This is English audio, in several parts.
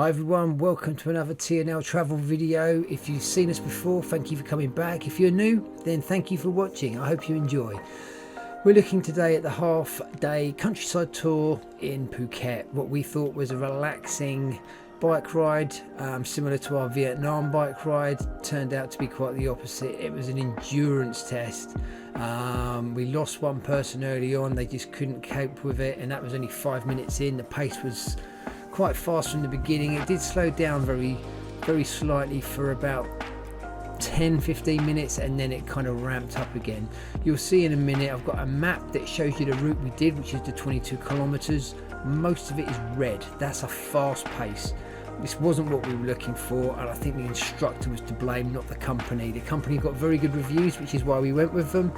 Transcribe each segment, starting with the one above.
Hi everyone, welcome to another T&L Travel video. If you've seen us before, thank you for coming back. If you're new, then thank you for watching. I hope you enjoy. We're looking today at the half-day countryside tour in Phuket. What we thought was a relaxing bike ride, similar to our Vietnam bike ride, turned out to be quite the opposite. It was an endurance test. We lost one person early on, they just couldn't cope with it, and that was only 5 minutes in. The pace was quite fast from the beginning. It did slow down very slightly for about 10-15 minutes, and then it kind of ramped up again. You'll see in a minute I've got a map that shows you the route we did, which is the 22 kilometers. Most of it is red. That's a fast pace. This wasn't what we were looking for, and I think the instructor was to blame, not the company. The company got very good reviews, which is why we went with them.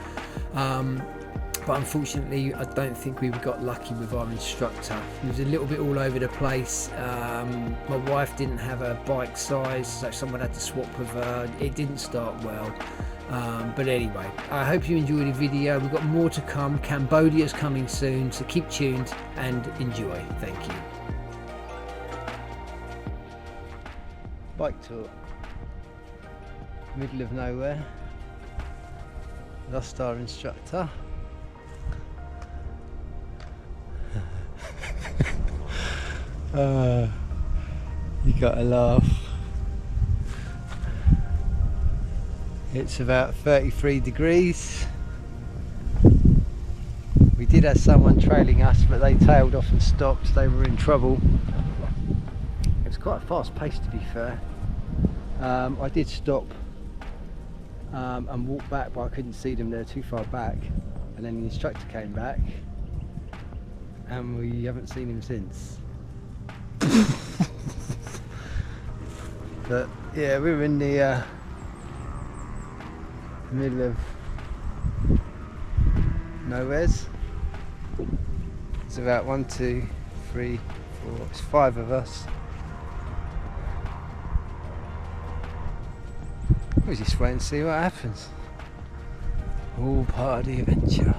But unfortunately, I don't think we got lucky with our instructor. He was a little bit all over the place. My wife didn't have a bike size, so someone had to swap with her. It didn't start well. But anyway, I hope you enjoyed the video. We've got more to come. Cambodia's coming soon, so keep tuned and enjoy. Thank you. Bike tour. Middle of nowhere. Lost our instructor. You gotta laugh. It's about 33 degrees. We did have someone trailing us, but they tailed off and stopped. They were in trouble. It was quite a fast pace, to be fair. I did stop and walk back, but I couldn't see them, they're too far back. And then the instructor came back, and we haven't seen him since. But yeah, we were in the middle of nowheres. It's about 1, 2, 3, 4, it's 5 of us. We'll just wait and see what happens. All part of the adventure.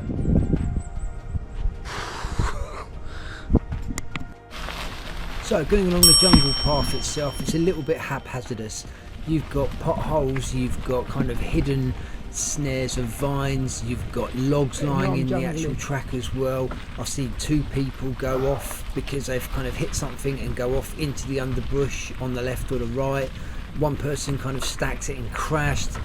So going along the jungle path itself, it's a little bit haphazardous. You've got potholes, you've got kind of hidden snares of vines, you've got logs lying in the actual track as well. I've seen 2 people go off because they've kind of hit something and go off into the underbrush on the left or the right. One person kind of stacked it and crashed.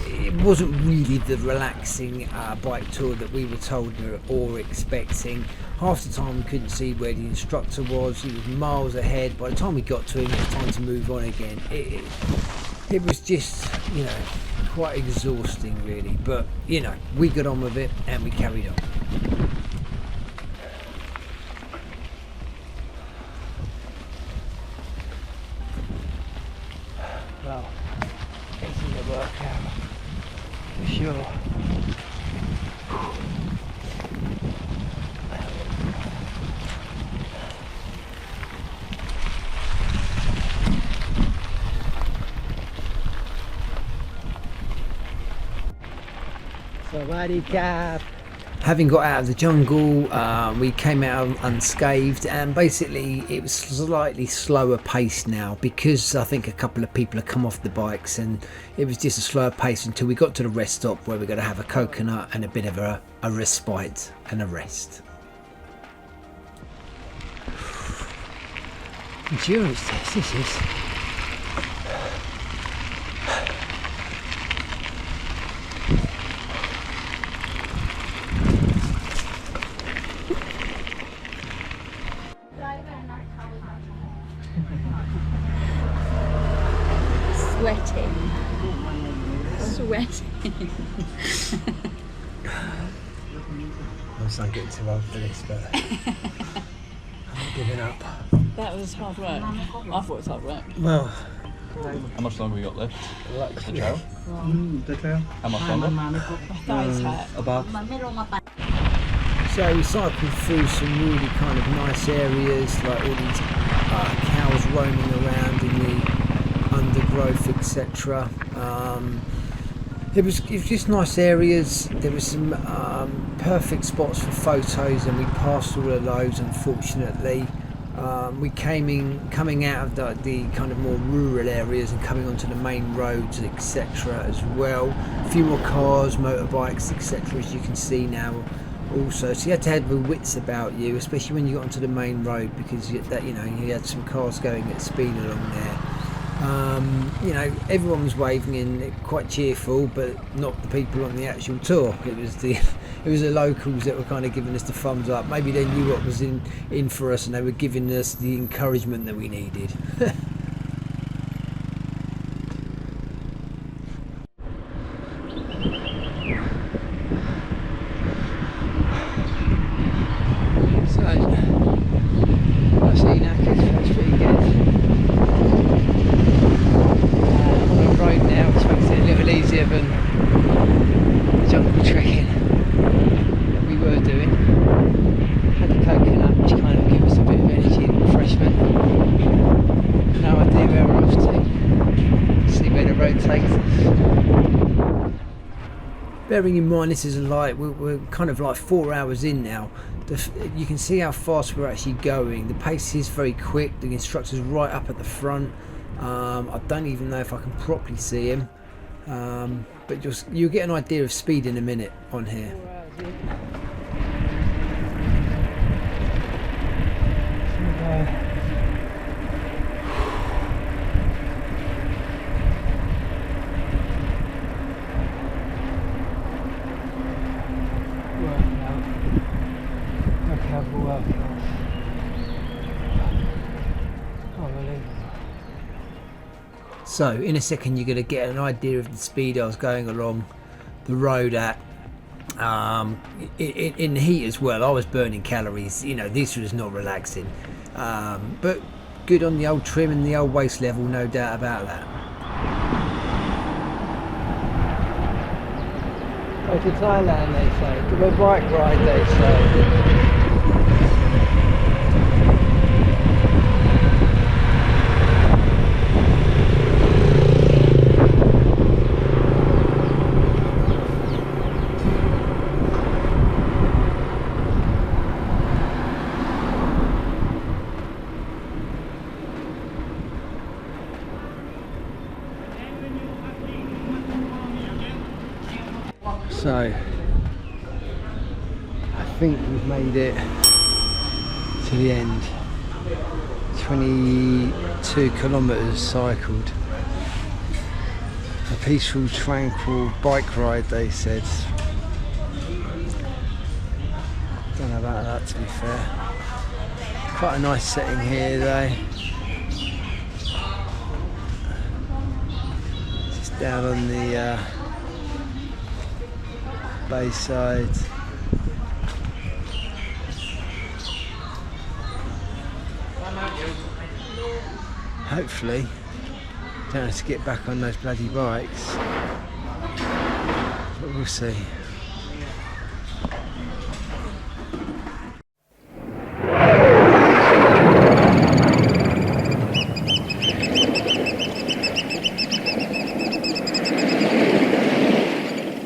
It wasn't really the relaxing bike tour that we were told or expecting. Half the time we couldn't see where the instructor was. He was miles ahead. By the time we got to him, it was time to move on again. It was just, you know, quite exhausting really. But, you know, we got on with it and we carried on. Well, it's in the workout for sure. Having got out of the jungle, we came out unscathed, and basically it was slightly slower pace now because I think a couple of people had come off the bikes, and it was just a slower pace until we got to the rest stop where we're going to have a coconut and a bit of a respite and a rest. Endurance test, this is. Sweating. I'm getting too old for this, but I'm not giving up. That was hard work. I thought it was hard work. Well, how much longer we got left? The trail? The trail. How much longer? My thighs hurt. About. so we cycled through some really kind of nice areas, like all these cows roaming around in the undergrowth, etc. It was just nice areas. There was some perfect spots for photos, and we passed all of those, unfortunately. We coming out of the kind of more rural areas and coming onto the main roads, etc. as well. A few more cars, motorbikes, etc. as you can see now. Also, so you had to have the wits about you, especially when you got onto the main road, because you had some cars going at speed along there. Everyone was waving in, quite cheerful, but not the people on the actual tour. It was the locals that were kind of giving us the thumbs up. Maybe they knew what was in for us, and they were giving us the encouragement that we needed. So, I see now that's pretty good. On the road now, which makes it a little easier than the jungle trekking that we were doing. Had the coconut, which kind of gives us a bit of energy and refreshment. No idea where we're off to. See where the road takes us. Bearing in mind this is we're kind of like 4 hours in now. You can see how fast we're actually going. The pace is very quick. The instructor's right up at the front. I don't even know if I can properly see him, but you'll get an idea of speed in a minute on here. So in a second you're going to get an idea of the speed I was going along the road at. In the heat as well, I was burning calories. This was not relaxing, but good on the old trim and the old waist level, no doubt about that. Go to Thailand, they say. Do a bike ride, they say. So, I think we've made it to the end. 22 kilometres cycled. A peaceful, tranquil bike ride, they said. Don't know about that, to be fair. Quite a nice setting here though. Just down on the bayside. Hopefully don't have to get back on those bloody bikes, but we'll see.